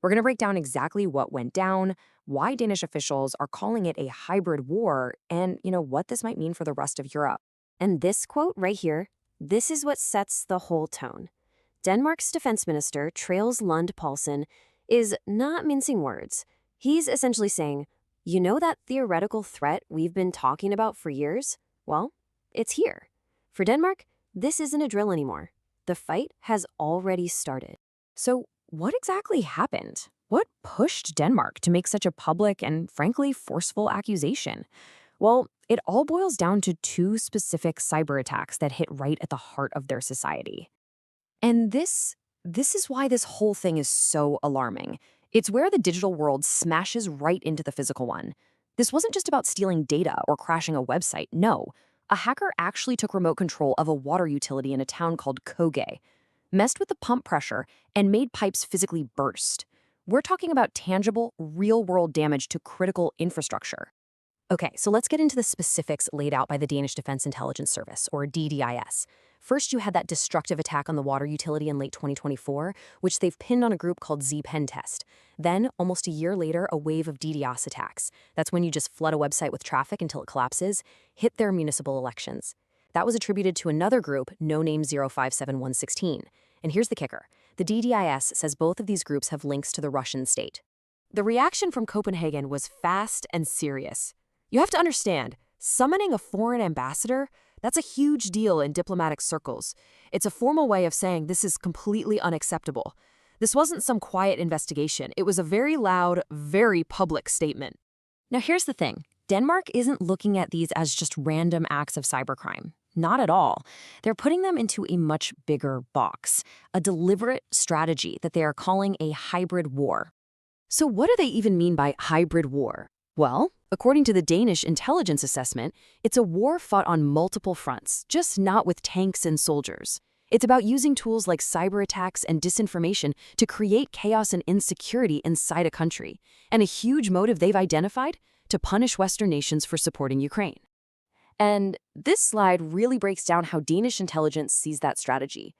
We're going to break down exactly what went down, why Danish officials are calling it a hybrid war, and, what this might mean for the rest of Europe. And this quote right here, this is what sets the whole tone. Denmark's defense minister, Trails Lund Poulsen, is not mincing words. He's essentially saying, you know that theoretical threat we've been talking about for years? Well, it's here. For Denmark, this isn't a drill anymore. The fight has already started. So, what exactly happened? What pushed Denmark to make such a public and, frankly, forceful accusation? Well, it all boils down to two specific cyber attacks that hit right at the heart of their society. And this is why this whole thing is so alarming. It's where the digital world smashes right into the physical one. This wasn't just about stealing data or crashing a website. No, a hacker actually took remote control of a water utility in a town called Køge, messed with the pump pressure, and made pipes physically burst. We're talking about tangible, real-world damage to critical infrastructure. Okay, so let's get into the specifics laid out by the Danish Defence Intelligence Service, or DDIS. First, you had that destructive attack on the water utility in late 2024, which they've pinned on a group called Z-Pentest. Then, almost a year later, a wave of DDoS attacks. That's when you just flood a website with traffic until it collapses, hit their municipal elections. That was attributed to another group, no name 057116. And here's the kicker. The DDIS says both of these groups have links to the Russian state. The reaction from Copenhagen was fast and serious. You have to understand, summoning a foreign ambassador, that's a huge deal in diplomatic circles. It's a formal way of saying this is completely unacceptable. This wasn't some quiet investigation. It was a very loud, very public statement. Now here's the thing. Denmark isn't looking at these as just random acts of cybercrime. Not at all. They're putting them into a much bigger box, a deliberate strategy that they are calling a hybrid war. So what do they even mean by hybrid war? Well, according to the Danish intelligence assessment, it's a war fought on multiple fronts, just not with tanks and soldiers. It's about using tools like cyber attacks and disinformation to create chaos and insecurity inside a country. And a huge motive they've identified? To punish Western nations for supporting Ukraine. And this slide really breaks down how Danish intelligence sees that strategy.